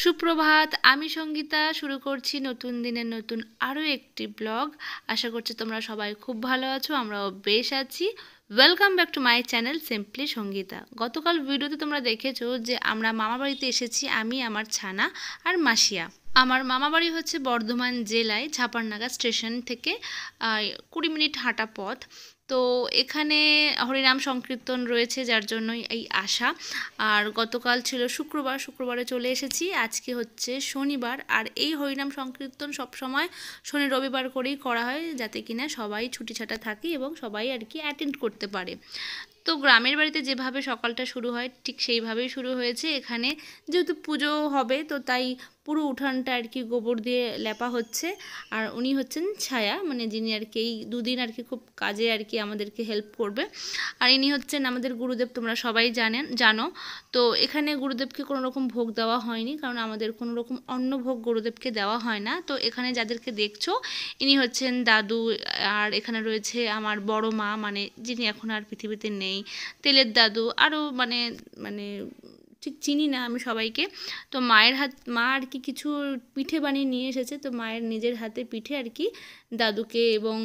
সুপ্রভাত, আমি সঙ্গীতা শুরু করছি নতুন দিনের নতুন আরও একটি ব্লগ। আশা করছি তোমরা সবাই খুব ভালো আছো, আমরাও বেশ আছি। Welcome back to my channel simply Sangeeta. গতকাল ভিডিওতে তোমরা দেখেছো যে আমরা মামা বাড়িতে এসেছি, আমি, আমার ছানা আর মাসিয়া। আমার মামা বাড়ি হচ্ছে বর্ধমান জেলায় ঝাপারনাগা স্টেশন থেকে 20 মিনিট হাঁটা পথ। তো এখানে হরিনাম সংকীর্তন রয়েছে, যার জন্যই এই আসা। আর গতকাল ছিল শুক্রবারে চলে এসেছি। আজকে হচ্ছে শনিবার, আর এই হরিনাম সংকীর্তন সবসময় শনি রবিবার করেই করা হয়, যাতে কিনা সবাই ছুটি ছাটা থাকে এবং সবাই আর কি অ্যাটেন্ড করতে পারে। তো গ্রামের বাড়িতে যেভাবে সকালটা শুরু হয় ঠিক সেইভাবেই শুরু হয়েছে। এখানে যেহেতু পুজো হবে, তো তাই পুরো উঠানটা আর কি গোবর দিয়ে লেপা হচ্ছে। আর উনি হচ্ছেন ছায়া, মানে যিনি আর কি এই দুদিন আর কি খুব কাজে আর কি আমাদেরকে হেল্প করবে। আর ইনি হচ্ছেন আমাদের গুরুদেব, তোমরা সবাই জানো। তো এখানে গুরুদেবকে কোনো রকম ভোগ দেওয়া হয়নি, কারণ আমাদের কোনো রকম অন্ন ভোগ গুরুদেবকে দেওয়া হয় না। তো এখানে যাদেরকে দেখছো ইনি হচ্ছেন দাদু, আর এখানে রয়েছে আমার বড় মা, মানে যিনি এখন আর পৃথিবীতে নেই, তেলের দাদু, আরও মানে মানে ঠিক চিনি না আমি সবাইকে। তো মা আর কি কিছু পিঠে বানিয়ে নিয়ে এসেছে, তো মায়ের নিজের হাতে পিঠে আর কি দাদুকে এবং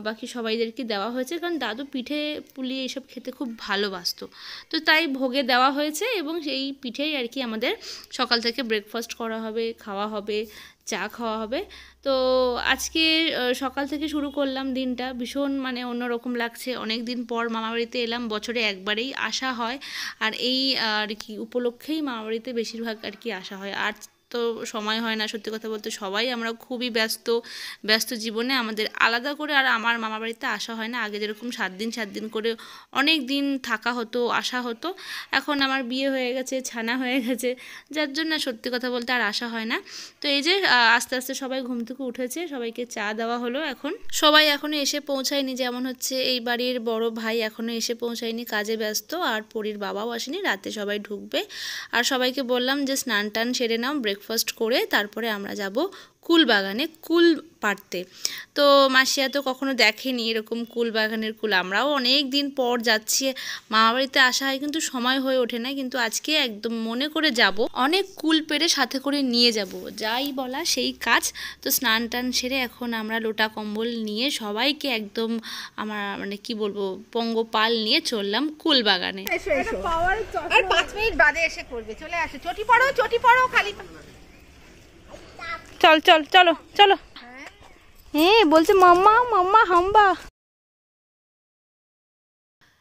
বাকি সবাইদেরকে দেওয়া হয়েছে, কারণ দাদু পিঠে পুলি এইসব খেতে খুব ভালোবাসতো। তো তাই ভোগে দেওয়া হয়েছে, এবং সেই পিঠেই আর কি আমাদের সকাল থেকে ব্রেকফাস্ট করা হবে, খাওয়া হবে, চা খাওয়া হবে। তো আজকে সকাল থেকে শুরু করলাম দিনটা, ভীষণ মানে অন্যরকম লাগছে। অনেক দিন পর মামাবাড়িতে এলাম, বছরে একবারেই আসা হয়, আর এই আর কি উপলক্ষেই মামাবাড়িতে বেশিরভাগ আর কি আসা হয়। আর তো সময় হয় না, সত্যি কথা বলতে সবাই আমরা খুবই ব্যস্ত জীবনে, আমাদের আলাদা করে আর আমার মামাবাড়িতে আসা হয় না। আগে যেরকম 7 দিন করে অনেক দিন থাকা হতো, আসা হতো। এখন আমার বিয়ে হয়ে গেছে, ছানা হয়ে গেছে, যার জন্য সত্যি কথা বলতে আর আসা হয় না। তো এই যে আস্তে আস্তে সবাই ঘুম থেকে উঠেছে, সবাইকে চা দেওয়া হলো। এখন সবাই এখনও এসে পৌঁছায়নি, যেমন হচ্ছে এই বাড়ির বড় ভাই এখনও এসে পৌঁছায়নি, কাজে ব্যস্ত, আর পরীর বাবাও আসেনি, রাতে সবাই ঢুকবে। আর সবাইকে বললাম যে স্নান টান সেরে নাও, ব্রেকফাস্ট করে তারপরে আমরা যাব কুল বাগানে কুল পাড়তে। তো মাসিয়া তো কখনো দেখেনি এরকম কুল বাগানের কুল, আমরাও অনেক দিন পর যাচ্ছি, মামাবাড়িতে আসা হয় কিন্তু সময় হয়ে ওঠে না, কিন্তু আজকে একদম মনে করে যাব, অনেক কুল পেড়ে সাথে করে নিয়ে যাব, যাই বলা সেই কাজ। তো স্নান টান সেরে এখন আমরা লোটা কম্বল নিয়ে সবাইকে একদম আমার মানে কি বলবো পঙ্গপাল নিয়ে চললাম কুল বাগানে। আর 5 মিনিট বাদে এসে করবে, চলে আসে। চটি পড়ো খালি। চলো হ্যাঁ বলছে মাম্মা হাম্বা।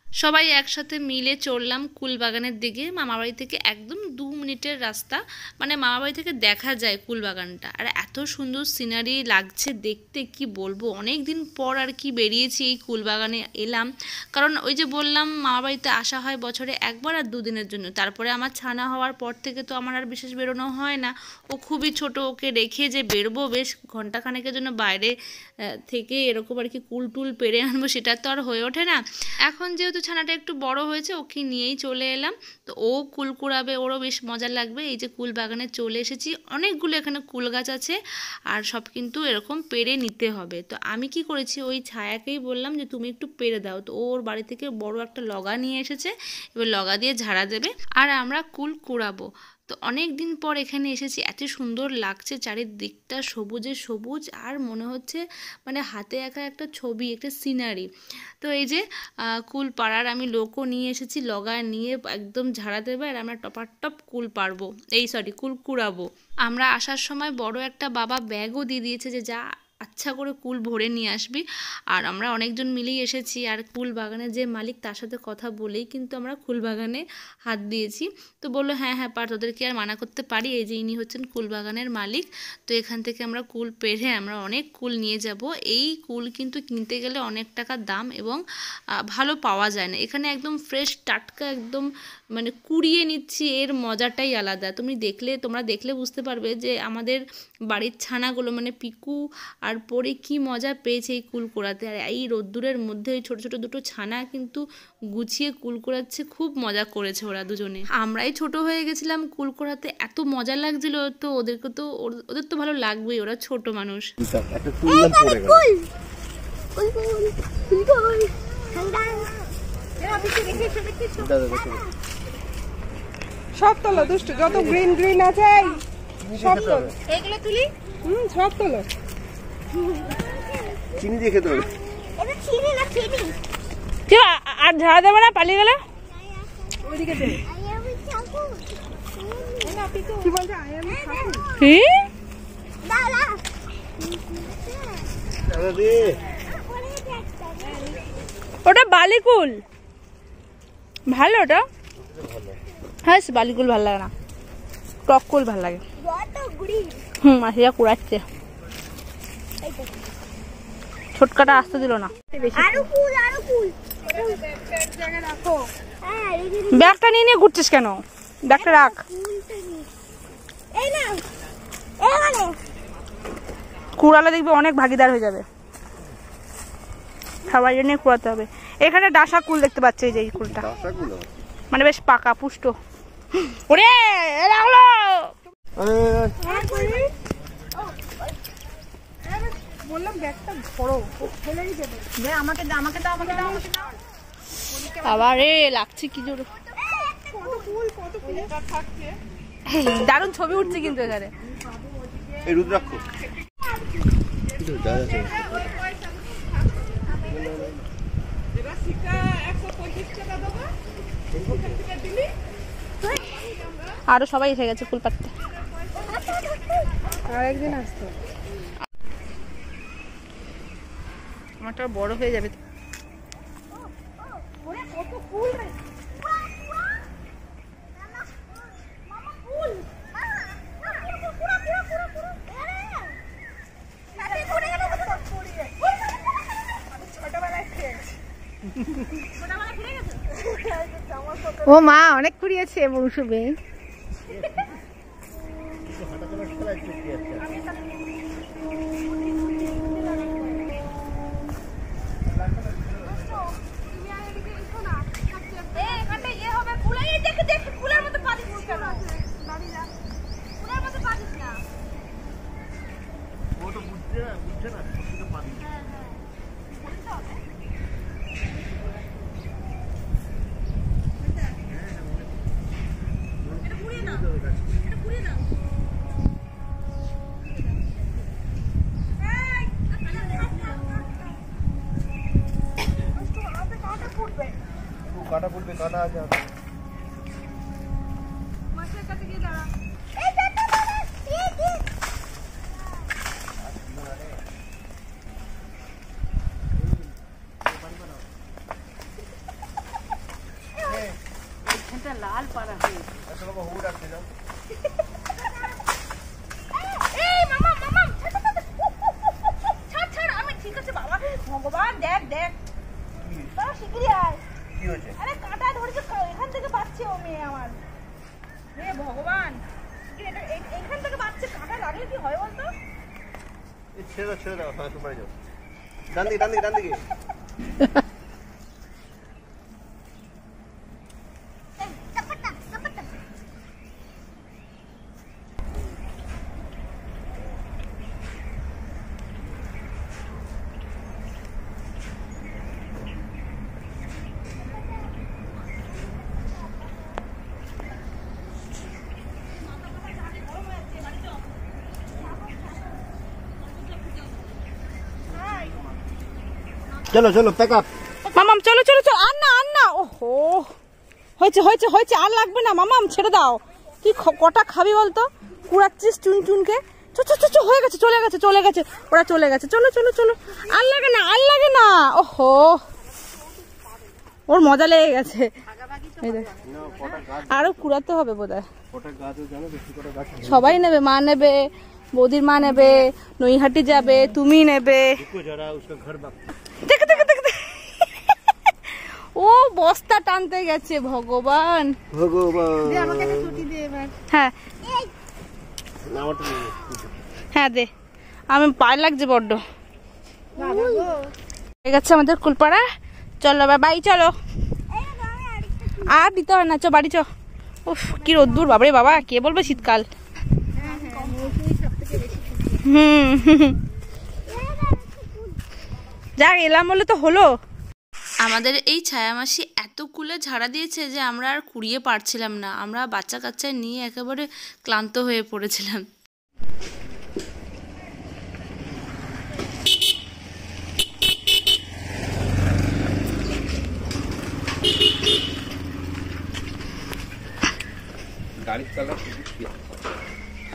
সবাই একসাথে মিলে চললাম কুলবাগানের দিকে। মামাবাড়ি থেকে একদম 2 মিনিটের রাস্তা, মানে মামাবাড়ি থেকে দেখা যায় কুলবাগানটা, আর এত সুন্দর সিনারি লাগছে দেখতে, কি বলবো। অনেক দিন পর আর কি বেরিয়েছি এই কুলবাগানে এলাম, কারণ ওই যে বললাম মামাবাড়িতে আসা হয় বছরে একবার আর 2 দিনের জন্য। তারপরে আমার ছানা হওয়ার পর থেকে তো আমার আর বিশেষ বেরোনো হয় না, ও খুবই ছোট, ওকে রেখে যে বেরোবো বেশ ঘন্টাখানেকের জন্য বাইরে থেকে এরকম আর কি কুল টুল পেরে আনবো, সেটা তো আর হয়ে ওঠে না। এখন যেহেতু ছানাটা একটু বড় হয়েছে, ওকে নিয়েই চলে এলাম। তো ও কুল কুড়াবে, ওরও বেশ মজা লাগবে। এই যে কুল বাগানে চলে এসেছি, অনেকগুলো এখানে কুল গাছ আছে, আর সব কিন্তু এরকম পেরে নিতে হবে। তো আমি কি করেছি, ওই ছায়াকেই বললাম যে তুমি একটু পেরে দাও। তো ওর বাড়ি থেকে বড় একটা লগা নিয়ে এসেছে, এবার লগা দিয়ে ঝাড়া দেবে, আর আমরা কুল কুড়াবো। তো অনেক দিন পর এখানে এসেছি, এত সুন্দর লাগছে চারিদিকটা, সবুজে সবুজ, আর মনে হচ্ছে মানে হাতে একা একটা ছবি, একটা সিনারি। তো এই যে কুল পাড়ার আমি লোকও নিয়ে এসেছি, লগা নিয়ে একদম ঝাড়া দেবে, আর আমরা টপাটপ কুল পারবো, কুল কুড়াবো। আমরা আসার সময় বড় একটা বাবা ব্যাগও দিয়ে দিয়েছে যে যা আচ্ছা করে কুল ভরে নিয়ে আসবি। আর আমরা অনেকজন মিলেই এসেছি, আর কুল বাগানের যে মালিক তার সাথে কথা বলেই কিন্তু আমরা কুল বাগানে হাত দিয়েছি। তো বললো হ্যাঁ পার, তোদেরকে আর মানা করতে পারি। এই যে ইনি হচ্ছেন কুল বাগানের মালিক। তো এখান থেকে আমরা কুল পেড়ে আমরা অনেক কুল নিয়ে যাব। এই কুল কিন্তু কিনতে গেলে অনেক টাকা দাম, এবং ভালো পাওয়া যায় না। এখানে একদম ফ্রেশ টাটকা, একদম মানে কুড়িয়ে নিচ্ছি, এর মজাটাই আলাদা। তোমরা দেখলে বুঝতে পারবে যে আমাদের বাড়ির ছানাগুলো মানে পিকু আর পরে কি মজা পেয়েছে এই কুল কুড়াতে। আর এই রোদ্দুরের মধ্যে ওই ছোটো ছোটো দুটো ছানা কিন্তু গুছিয়ে কুল কুড়াচ্ছে, খুব মজা করেছে ওরা দুজনে। আমরাই ছোট হয়ে গেছিলাম কুল কুড়াতে, এত মজা লাগছিল। তো ওদের তো ভালো লাগবেই, ওরা ছোট মানুষ। সব তোলো দুষ্টু, যত গ্রিন আছে সব তোল, এইগুলো তুলি। সব তোলো। চিনি দিয়ে খেতে হবে। এটা চিনি না, চিনি। কেউ আর ঝাড়া দেবে না, পালিয়ে গেলে? ওইদিকে দে। কি বলছে? কি? দাদা দে। ওটা বালিকুল ভালো, ওটা হ্যাঁ বালিকুল ভালো লাগে না, টককুল ভালো লাগে। মাসিরা কুড়াচ্ছে, ছোটকাটা আসতে দিল না। ব্যাগটা নিয়ে নিয়ে ঘুরছিস কেন? ব্যাগটা রাখ। কুড়ালে দেখবি অনেক ভাগিদার হয়ে যাবে, সবাই জন্য কুড়াতে হবে। এখানে ডাসা কুল দেখতে পাচ্ছি, এই যে এই কুলটা মানে বেশ পাকা পুষ্ট। ওরে লাগলো। বললাম ব্যাগটা বড়, ফেলেই দেবে। দে, আমাকে দাও, আমাকে দাও, আমাকে দাও, আমাকে দাও। আবার রে লাগছে কি জোর। কত ফুল এটা থাকছে। দারুণ ছবি উঠছে কিন্তু এখানে। এই রুদ্রাক্ষ আরো সবাই এসে গেছে ফুল পাড়তে। আর একদিন আসতো। আমারটা বড় হয়ে যাবে। কত ফুল রে। ও মা অনেক কুড়িয়েছে মৌসুমে। কাটা পড়বে, কাটা আছে। লাল পাড়া হয়ে ভগবান দেখ দেখ, শিগগিরই আয়। কি হয়েছে? আরে কাঁটা ধরেছে, এখান থেকে বাচ্চা ও মেয়ে আমার। হে ভগবান, এখান থেকে বাচ্চা, কাঁটা লাগলে কি হয় বলতো? ছেড়ে দাও, ছেড়ে দাও, হ্যাঁ তোমার যাও। ডান দিকে, ডান দিকে, ডান দিকে। চলো চলো, প্যাক আপ। মামাম চলো চলো চলো, আর না আর না। ওহো হয়েছে হয়েছে হয়েছে, আর লাগবে না মামাম, ছেড়ে দাও। তুই কটা খাবি বলতো? কুড়াচ্ছিস চুন চুনকে। হয়ে গেছে, চলে গেছে চলে গেছে, ওরা চলে গেছে। চলো চলো চলো, আর লাগে না আর লাগে না। ওহো ওর মজা লেগে গেছে। আরো কুড়াতে হবে বোধহয়। সবাই নেবে, মা নেবে, বৌদির মা নেবে, নৈহাটি যাবে, তুমি নেবে। দেখে দেখে দেখে দেখে। ও বস্তা টানতে গেছে। ভগবান ভগবান। আমাকে একটা ছুটি দে এবার। হ্যাঁ হ্যাঁ দে, আমি পায়ে লাগছে বড্ড। হয়ে গেছে আমাদের কুলপাড়া। চলো এবার বাড়ি চলো। আর দিতে হয় না, চো বাড়ি চো। উফ কি রোদ্দুর বাবারে বাবা, কে বলবে শীতকাল। যাক এলাম বলে তো হলো। আমাদের এই ছায়ামাসি এত কুলে ঝাড়া দিয়েছে যে আমরা আর কুড়িয়ে পারছিলাম না। আমরা বাচ্চা কাচ্চা নিয়ে একেবারে ক্লান্ত হয়ে পড়েছিলাম।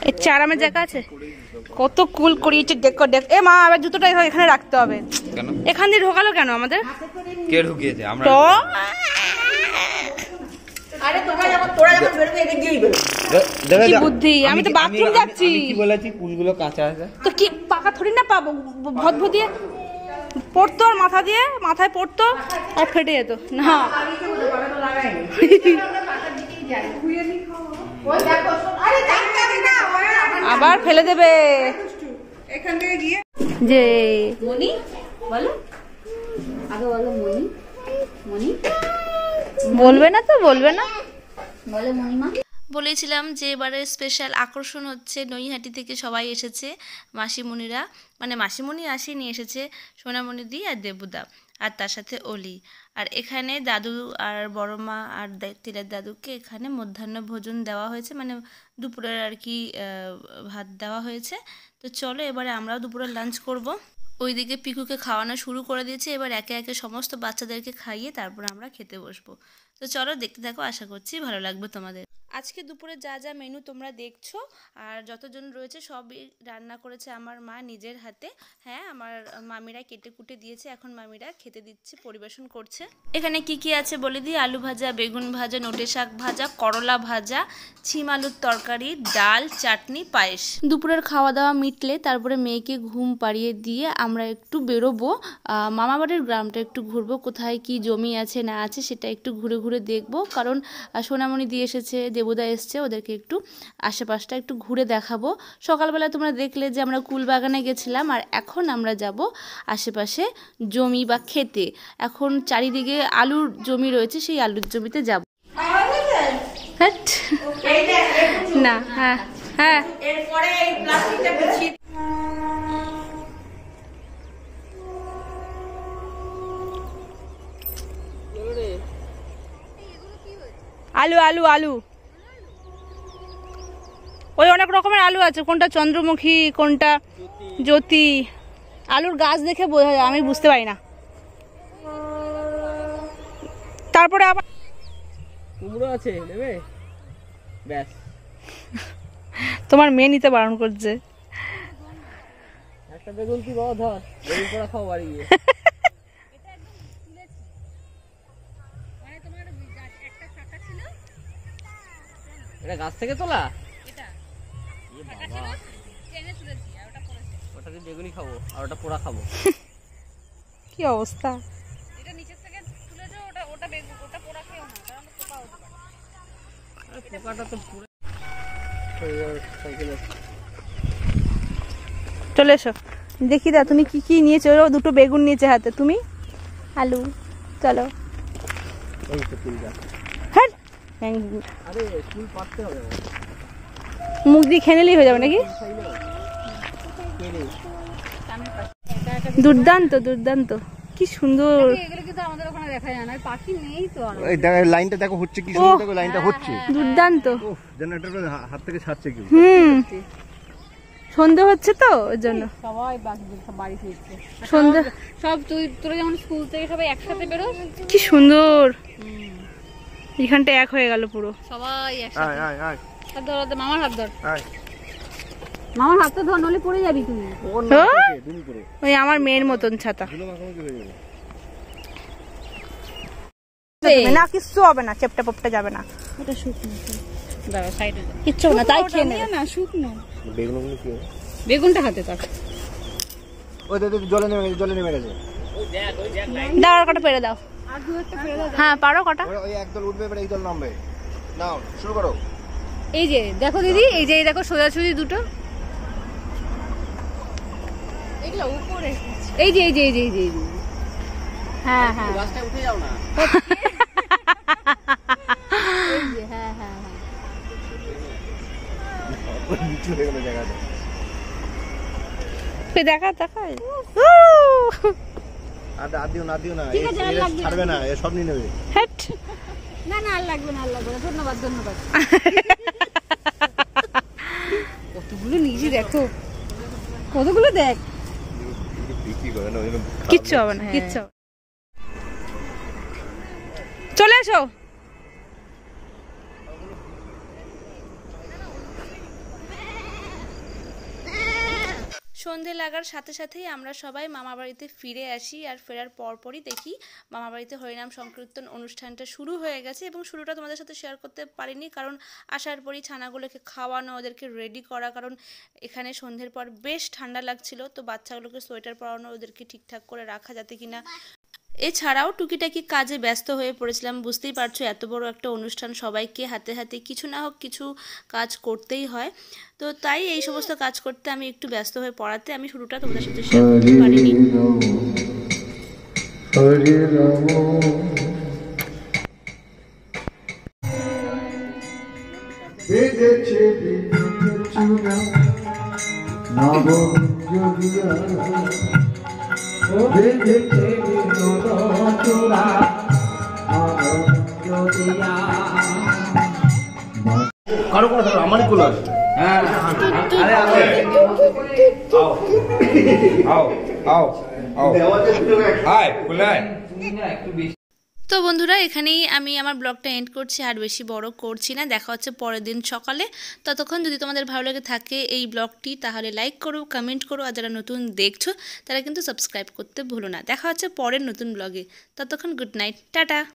এই আরামের জায়গা আছে, কত কুল করিয়েছে। দেখো দেখ, এ মা আবার জুতোটা এখানে রাখতে হবে। কেন? এখান দিয়ে ঢোকালো কেন আমাদের? কে ঢুকিয়েছে? আমরা তো আরে তোরা যখন বেরোবে এদিক দিয়েই বেরো। কি বুদ্ধি, আমি তো বাথরুম যাচ্ছি। আমি কি বলেছি? কুলগুলো কাঁচা আছে। তো কি পাকা থরি না পাবো, ভদভদ দিয়ে পড়তো আর মাথায় পড়তো আর ফেটে যেত না। আবার ফেলে দেবে এখান থেকে গিয়ে। যে মনি বলো, আগে বলো মনি। মনি বলবে না তো, বলবে না। বলো মনিমা। বলেছিলাম যে এবারে স্পেশাল আকর্ষণ হচ্ছে, নৈহাটি থেকে সবাই এসেছে, মাসিমণিরা, মানে মাসিমণি আসেনি, এসেছে সোনামণিদি আর দেবুদা আর তার সাথে অলি। আর এখানে দাদু আর বড় মা আর তিলের দাদুকে এখানে মধ্যাহ্ন ভোজন দেওয়া হয়েছে, মানে দুপুরের আর কি ভাত দেওয়া হয়েছে। তো চলো এবারে আমরাও দুপুরের লাঞ্চ করব। ওইদিকে পিকুকে খাওয়ানো শুরু করে দিয়েছে, এবার একে একে সমস্ত বাচ্চাদেরকে খাইয়ে তারপর আমরা খেতে বসবো। তো চলো দেখতে থাকো, আশা করছি ভালো লাগবে তোমাদের। আজকে দুপুরে যা যা মেনু তোমরা দেখছো আর যতজন রয়েছে সবই রান্না করেছে আমার মা নিজের হাতে। হ্যাঁ, আমার মামিরা কেটে কুটে দিয়েছে, এখন মামিরা খেতে দিচ্ছে, পরিবেশন করছে। এখানে কি কি আছে বলে দিই: আলু ভাজা, বেগুন ভাজা, নোটে শাক ভাজা, করলা ভাজা, ছিম আলুর তরকারি, ডাল, চাটনি, পায়েস। দুপুরের খাওয়া দাওয়া মিটলে তারপরে মেয়েকে ঘুম পাড়িয়ে দিয়ে আমরা একটু বেরোবো, মামাবাড়ির গ্রামটা একটু ঘুরবো, কোথায় কি জমি আছে না আছে সেটা একটু ঘুরে ঘুরে দেখবো। কারণ সোনামণি দিয়ে এসেছে, দেবুদা এসছে, ওদেরকে একটু আশেপাশটা একটু ঘুরে দেখাবো। সকালবেলা তোমরা দেখলে যে আমরা কুলবাগানে গেছিলাম, আর এখন আমরা যাব আশেপাশে জমি বা খেতে। এখন চারিদিকে আলুর জমি রয়েছে, সেই আলুর জমিতে যাব। না, হ্যাঁ হ্যাঁ, এরপরে এই প্লাস্টিকটা বিছিয়ে আলু আলু আলু ওই অনেক রকমের আলু আছে, কোনটা চন্দ্রমুখী কোনটা জ্যোতি। আলুর গাছ দেখে বোঝা যায়, আমি বুঝতে পারি না। তারপরে আবার কুমড়ো আছে, নেবে? ব্যাস, তোমার মেয়ে নিতে বারণ করছে। একটা বেগুন কি বাবা, ধর বেগুন পোড়া খাও বাড়ি গিয়ে। এটা গাছ থেকে তোলা? ওটা দিয়ে বেগুনি খাবো আর ওটা পোড়া খাবো। কি অবস্থা! পোকাটা তো পুরো চলে এসো, দেখি দা তুমি কি কি নিয়েছো। দুটো বেগুন নিয়েছে হাতে, তুমি আলু। চলো, হ্যাঁ আরে ফুল পাততে হবে, মুখ দিয়ে খেয়ে নিলেই হয়ে যাবে নাকি? দুর্দান্ত দুর্দান্ত, কি সুন্দর। এগুলো কিন্তু আমাদের ওখানে দেখা যায় না, পাখি নেই তো। এই দেখো লাইনটা, দেখো হচ্ছে কি সুন্দর, দেখো লাইনটা হচ্ছে দুর্দান্ত। জেনারেটর হাত থেকে ছাড়ছে কি। সন্ধে হচ্ছে তো ওর জন্য সবাই বাড়ি ফিরছে, সন্ধে। সব তোরা যেমন স্কুল থেকে সবাই একসাথে বেরো, কি সুন্দর, এখানটা এক হয়ে গেল পুরো সবাই একসাথে। আয় আয় হাত ধর, মামার হাত ধর, আয়। মামার হাতটা ধর, নলে পড়ে যাবি তুমি। ওই আমার মেয়ের মতন ছাতা না, কিচ্ছু হবে না, চেপটা পপটা যাবে না, ওটা শুকনো, দাঁড়া সাইডে কিচ্ছু না, তাই খেয়ে নেবে না। শুকনো বেগুনগুলো কি হবে? বেগুনটা হাতে থাক। ওই দেখো জলে নেমে গেছে, জলে নেমে গেছে। দাও, আর কটা পেরে দাও। হ্যাঁ পারো কটা। ওই একদল উঠবে, এবার এই দল নামবে। নাও শুরু করো। এই যে দেখো দিদি, এই যে দেখো সোজাসুজি দুটো, এগুলো উপরে, এই যে এই যে এই যে এই যে, হ্যাঁ হ্যাঁ গাছটা উঠে যাও না। এই যে, হ্যাঁ হ্যাঁ হ্যাঁ, নিচু হয়ে গেল জায়গাটা। দেখা দেখা। আর দিও না, দিও না, ঠিক আছে, আর লাগবে না। ছাড়বে না, এ সব নিয়ে নেবে। হ্যাট, না না আর লাগবে না, আর লাগবে না, ধন্যবাদ ধন্যবাদ। কতগুলো নিয়েছি দেখো, কতগুলো দেখ, বিক্রি করে না, ওই জন্য কিচ্ছু হবে না, কিচ্ছু হবে না। চলে এসো। সন্ধে লাগার সাথে সাথেই আমরা সবাই মামা বাড়িতে ফিরে আসি, আর ফেরার পরপরই দেখি মামা বাড়িতে হরিনাম সংকীর্তন অনুষ্ঠানটা শুরু হয়ে গেছে। এবং শুরুটা তোমাদের সাথে শেয়ার করতে পারিনি, কারণ আসার পরই ছানাগুলোকে খাওয়ানো, ওদেরকে রেডি করা, কারণ এখানে সন্ধ্যের পর বেশ ঠান্ডা লাগছিল, তো বাচ্চাগুলোকে সোয়েটার পরানো, ওদেরকে ঠিকঠাক করে রাখা যাতে কিনা। এছাড়াও টুকিটাকি কাজে ব্যস্ত হয়ে পড়েছিলাম। বুঝতেই পারছো এত বড় একটা অনুষ্ঠান, সবাইকে হাতে হাতে কিছু না হোক কিছু কাজ করতেই হয়, তো তাই এই সমস্ত কাজ করতে আমি একটু ব্যস্ত হয়ে পড়াতে আমি শুরুটা তোমাদের সাথে শেয়ার করতে পারিনি। কারো করে ধরো, আমারই কুলো আছে। হ্যাঁ আরে আও আও আও হাই কুলাই। তো বন্ধুরা, এখানেই আমি আমার ব্লগটা এন্ড করছি, আর বেশি বড় করছি না। দেখা হচ্ছে পরের দিন সকালে। ততক্ষণ যদি তোমাদের ভালো লেগে থাকে এই ব্লগটি, তাহলে লাইক করো, কমেন্ট করো, আর যারা নতুন দেখছো তারা কিন্তু সাবস্ক্রাইব করতে ভুলো না। দেখা হচ্ছে পরের নতুন ব্লগে। ততক্ষণ গুড নাইট, টাটা।